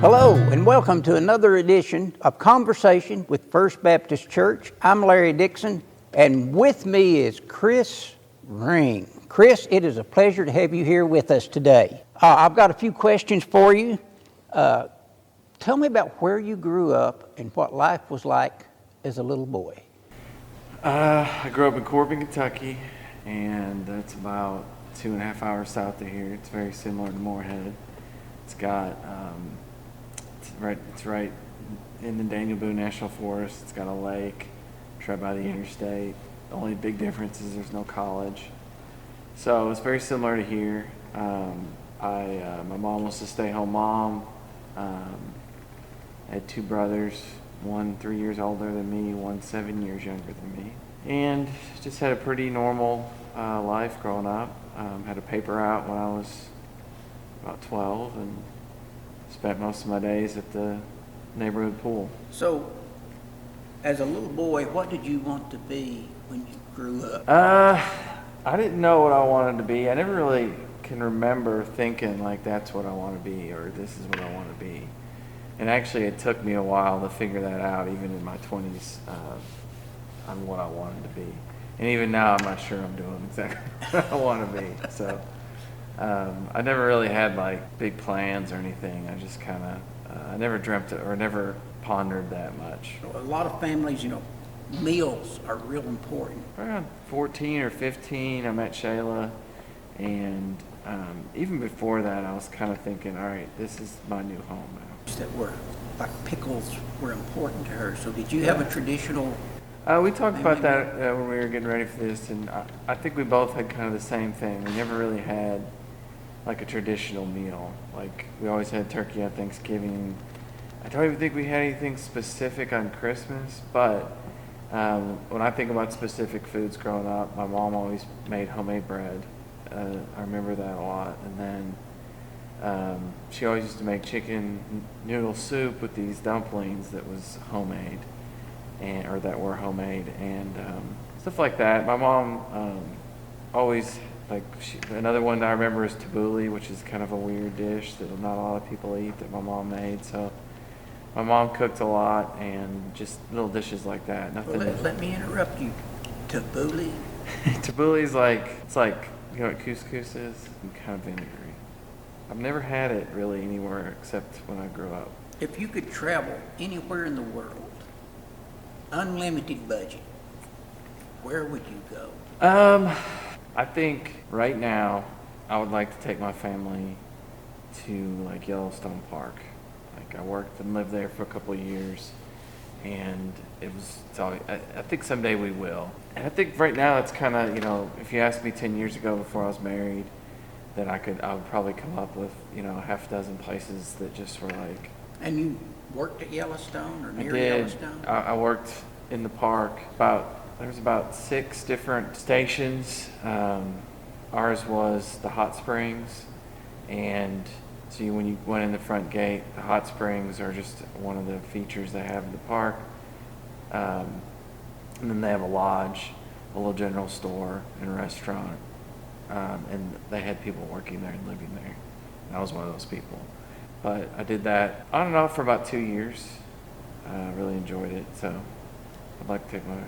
Hello, and welcome to another edition of Conversation with First Baptist Church. I'm Larry Dixon, and with me is Chris Ring. Chris, it is a pleasure to have you here with us today. I've got a few questions for you. Tell me about where you grew up and what life was like as a little boy. I grew up in Corbin, Kentucky, and that's about 2.5 hours south of here. It's very similar to Moorhead. It's got it's right in the Daniel Boone National Forest. It's got a lake. It's right by the interstate. The only big difference is there's no college. So it's very similar to here. My mom was a stay-home mom. I had two brothers, one 3 years older than me, one 7 years younger than me. And just had a pretty normal life growing up. Had a paper out when I was about 12 and spent most of my days at the neighborhood pool. So, as a little boy, what did you want to be when you grew up? I didn't know what I wanted to be. I never really can remember thinking like that's what I want to be or this is what I want to be. And actually it took me a while to figure that out, even in my 20s, on what I wanted to be. And even now I'm not sure I'm doing exactly what I want to be. So I never really had like big plans or anything. I just kind of, I never dreamt it or never pondered that much. A lot of families, meals are real important. Around 14 or 15, I met Shayla, and even before that, I was kind of thinking, all right, this is my new home now. That were, like pickles were important to her. So did you have a traditional? We talked about that when we were getting ready for this, and I think we both had kind of the same thing. We never really had like a traditional meal. Like we always had turkey on Thanksgiving. I don't even think we had anything specific on Christmas, but when I think about specific foods growing up, my mom always made homemade bread. I remember that a lot. And then she always used to make chicken noodle soup with these dumplings that was homemade, or that were homemade, and stuff like that. My mom always, another one that I remember is tabbouleh, which is kind of a weird dish that not a lot of people eat that my mom made. So my mom cooked a lot, and just little dishes like that. Nothing. Well, let me interrupt you. Tabbouleh? Tabbouleh is it's like, you know what couscous is? Kind of vinegary. I've never had it really anywhere except when I grew up. If you could travel anywhere in the world, unlimited budget, where would you go? I think right now I would like to take my family to like Yellowstone Park. Like I worked and lived there for a couple of years, and I think someday we will. And I think right now it's kind of, if you asked me 10 years ago before I was married, that I would probably come up with, a half dozen places that just were like. And you worked at Yellowstone or near I did. Yellowstone? I worked in the park. There was about 6 different stations. Ours was the hot springs, and so when you went in the front gate, the hot springs are just one of the features they have in the park. And then they have a lodge, a little general store, and a restaurant. And they had people working there and living there. And I was one of those people. But I did that on and off for about 2 years. I really enjoyed it, so I'd like to take my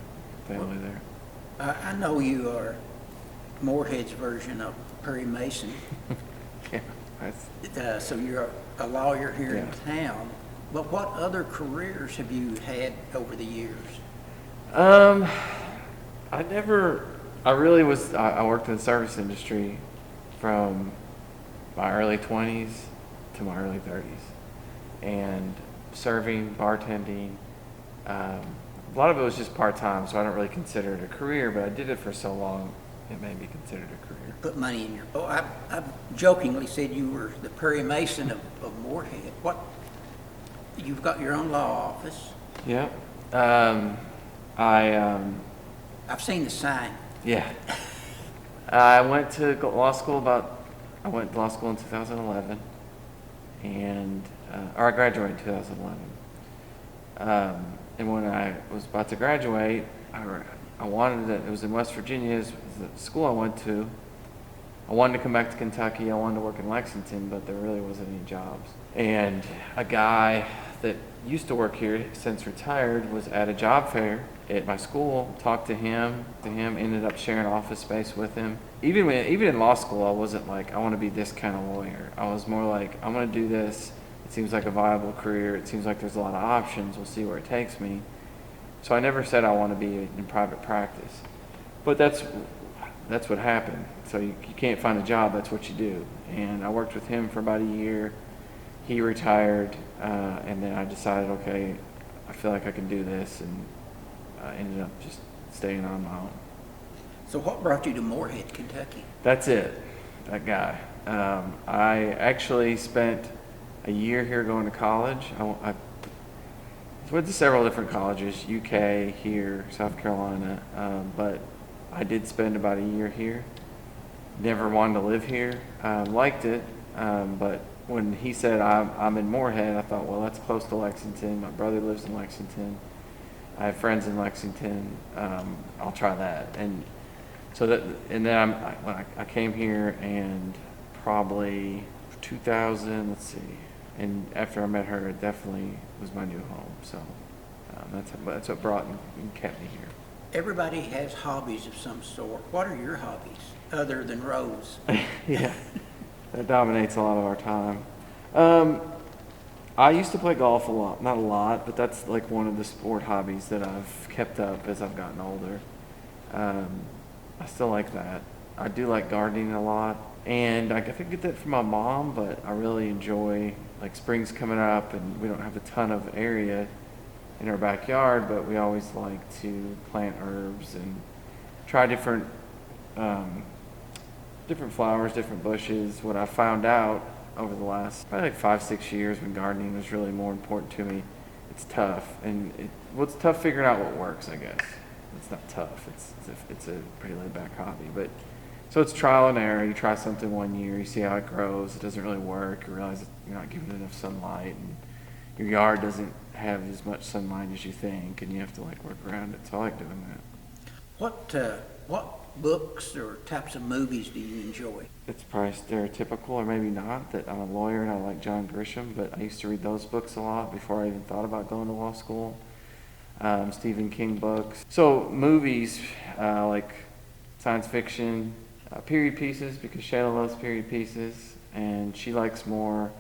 family there. I know you are Moorhead's version of Perry Mason. Yeah. So you're a lawyer here in town. But what other careers have you had over the years? I worked in the service industry from my early 20s to my early 30s. And serving, bartending, a lot of it was just part-time, so I don't really consider it a career, but I did it for so long, it may be considered a career. Put money in your... Oh, I jokingly said you were the Perry Mason of Moorhead. You've got your own law office. Yeah. I've seen the sign. Yeah. I went to law school in 2011, or I graduated in 2011. And when I was about to graduate, I wanted it was in West Virginia, it was the school I went to, I wanted to come back to Kentucky. I wanted to work in Lexington, but there really wasn't any jobs. And a guy that used to work here, since retired, was at a job fair at my school. Talked to him. Ended up sharing office space with him. Even in law school, I wasn't like, I want to be this kind of lawyer. I was more like, I'm going to do this. It seems like a viable career. It seems like there's a lot of options. We'll see where it takes me. So I never said I want to be in private practice. But that's what happened. So you can't find a job, that's what you do. And I worked with him for about a year. He retired, and then I decided, okay, I feel like I can do this, and I ended up just staying on my own. So what brought you to Moorhead, Kentucky? That's it, that guy. I actually spent a year here going to college. I went to several different colleges, UK, here, South Carolina, but I did spend about a year here. Never wanted to live here. Liked it, but when he said I'm in Moorhead, I thought, well, that's close to Lexington. My brother lives in Lexington. I have friends in Lexington. I'll try that. And so then when I came here, and probably 2000, let's see, and after I met her, it definitely was my new home. So that's what brought and kept me here. Everybody has hobbies of some sort. What are your hobbies other than Rose? Yeah, that dominates a lot of our time. I used to play golf a lot, not a lot, but that's like one of the sport hobbies that I've kept up as I've gotten older. I still like that. I do like gardening a lot, and I think I get that from my mom, but I really enjoy, like, spring's coming up and we don't have a ton of area in our backyard, but we always like to plant herbs and try different flowers, different bushes. What I found out over the last probably like 5-6 years, when gardening was really more important to me, it's tough, and it's tough figuring out what works, I guess. It's not tough. It's a pretty laid back hobby, but so it's trial and error. You try something one year, you see how it grows. It doesn't really work. You realize that you're not giving it enough sunlight, and your yard doesn't have as much sunlight as you think, and you have to like work around it. So I like doing that. What books or types of movies do you enjoy? It's probably stereotypical, or maybe not, that I'm a lawyer and I like John Grisham, but I used to read those books a lot before I even thought about going to law school. Stephen King books. So movies, like science fiction, period pieces, because Shayla loves period pieces, and she likes more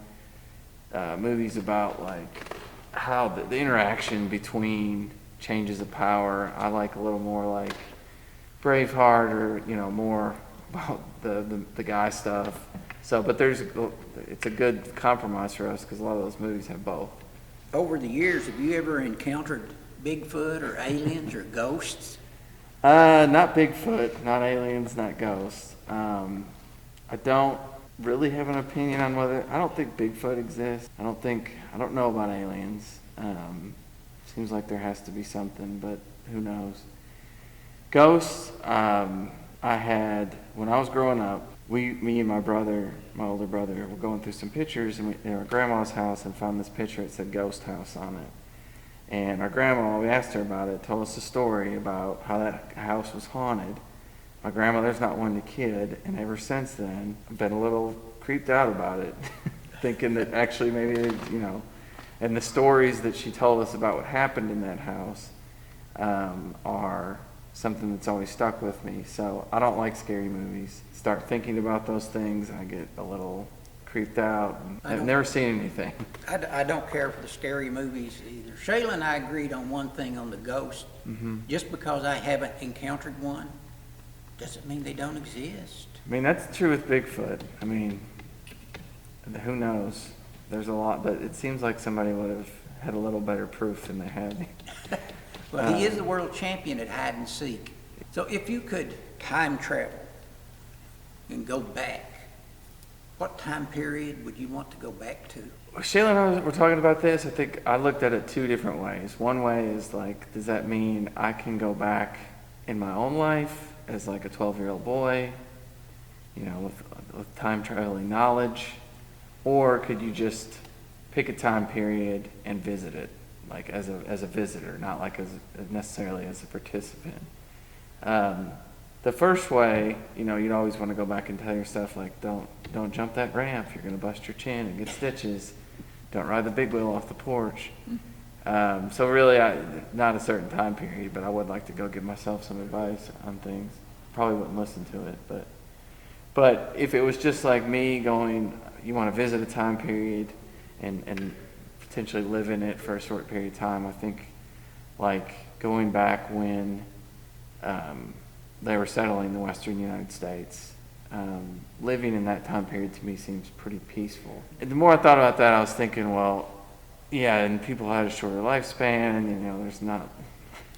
movies about like how the interaction between changes of power. I like a little more like Braveheart, or more about the guy stuff. So, but it's a good compromise for us because a lot of those movies have both. Over the years, have you ever encountered Bigfoot or aliens or ghosts? Not Bigfoot, not aliens, not ghosts. I don't really have an opinion on I don't think Bigfoot exists. I don't know about aliens. Seems like there has to be something, but who knows? Ghosts, I had, when I was growing up, me and my brother, my older brother, were going through some pictures in our grandma's house and found this picture. It said Ghost House on it. And our grandma, we asked her about it, told us a story about how that house was haunted. My grandmother's not one to kid, and ever since then, I've been a little creeped out about it, thinking that actually maybe, and the stories that she told us about what happened in that house are something that's always stuck with me. So I don't like scary movies. Start thinking about those things, I get a little creeped out. I've never seen anything. I don't care for the scary movies either. Shayla and I agreed on one thing on the ghost. Mm-hmm. Just because I haven't encountered one doesn't mean they don't exist. I mean, that's true with Bigfoot. I mean, who knows? There's a lot, but it seems like somebody would have had a little better proof than they had. Well, he is the world champion at hide and seek. So if you could time travel and go back, what time period would you want to go back to? Shayla and I were talking about this. I think I looked at it two different ways. One way is like, does that mean I can go back in my own life as like a 12-year-old boy, with time traveling knowledge? Or could you just pick a time period and visit it, like as a visitor, not like necessarily as a participant? the first way, you'd always want to go back and tell yourself, like, don't jump that ramp. You're going to bust your chin and get stitches. Don't ride the big wheel off the porch. So really, not a certain time period, but I would like to go give myself some advice on things. Probably wouldn't listen to it, but if it was just like me going, you want to visit a time period and potentially live in it for a short period of time, I think like going back when they were settling the western United States, living in that time period to me seems pretty peaceful. And the more I thought about that, I was thinking, well, yeah, and people had a shorter lifespan, and there's not.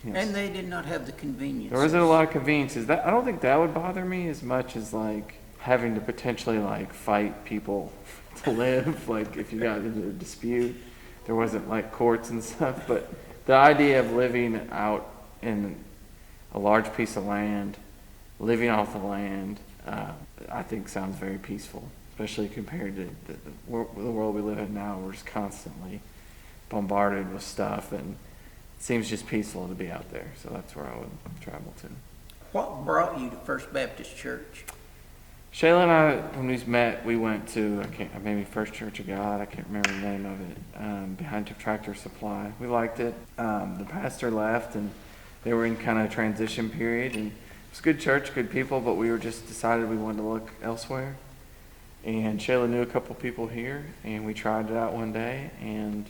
And they did not have the convenience. There wasn't a lot of conveniences. I don't think that would bother me as much as like having to potentially like fight people to live. Like if you got into a dispute, there wasn't like courts and stuff. But the idea of living out in a large piece of land, living off the land, I think sounds very peaceful, especially compared to the world we live in now. We're just constantly bombarded with stuff, and it seems just peaceful to be out there. So that's where I would travel to. What brought you to First Baptist Church? Shayla and I, when we met, we went to maybe First Church of God. I can't remember the name of it. Behind Tractor Supply. We liked it. The pastor left, and they were in kind of a transition period. And it was a good church, good people, but we were just decided we wanted to look elsewhere. And Shayla knew a couple people here, and we tried it out one day. And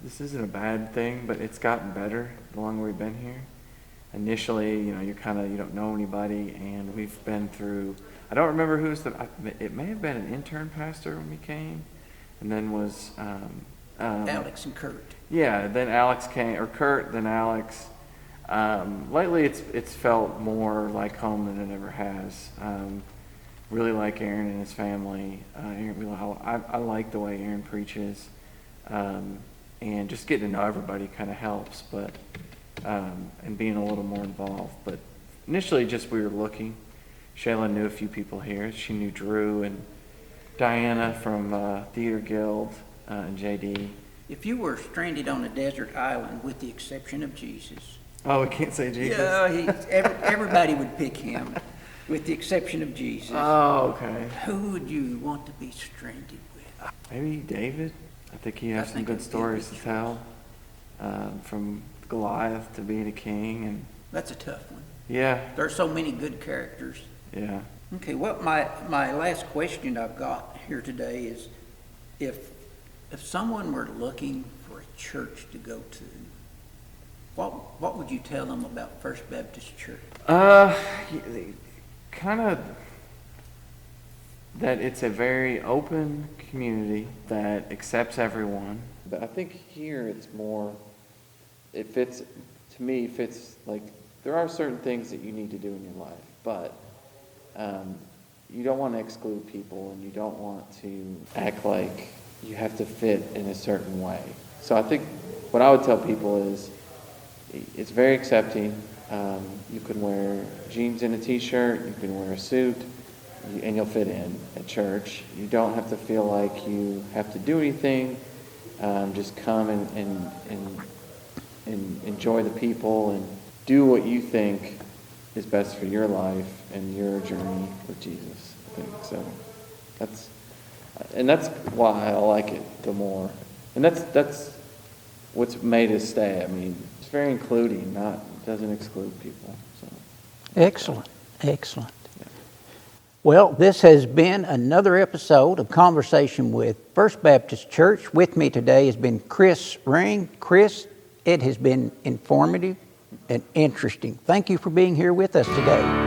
this isn't a bad thing, but it's gotten better the longer we've been here. Initially, you don't know anybody, and we've been through. I don't remember it may have been an intern pastor when we came, and then was Alex and Kurt. Yeah, then Alex came, or Kurt, then Alex. Lately, it's felt more like home than it ever has. Really like Aaron and his family. I like the way Aaron preaches, and just getting to know everybody kind of helps. But and being a little more involved. But initially, just we were looking. Shayla knew a few people here. She knew Drew and Diana from Theater Guild and JD. If you were stranded on a desert island, with the exception of Jesus. Oh, we can't say Jesus? Yeah, everybody would pick him, with the exception of Jesus. Oh, okay. Who would you want to be stranded with? Maybe David. I think he has some good stories to tell, from Goliath to being a king. And that's a tough one. Yeah. There are so many good characters. Yeah. Okay, well, my last question I've got here today is, if someone were looking for a church to go to, what would you tell them about First Baptist Church? Kind of that it's a very open community that accepts everyone. But I think here it's more, it fits like, there are certain things that you need to do in your life, but you don't want to exclude people, and you don't want to act like you have to fit in a certain way. So I think what I would tell people is it's very accepting. You can wear jeans and a t-shirt, you can wear a suit, and you'll fit in at church. You don't have to feel like you have to do anything. Just come and enjoy the people and do what you think is best for your life and your journey with Jesus. I think so. That's why I like it the more. And that's what's made us stay. I mean, it's very including, doesn't exclude people. So. Excellent. Yeah. Well, this has been another episode of Conversation with First Baptist Church. With me today has been Chris Ring. Chris, it has been informative and interesting. Thank you for being here with us today.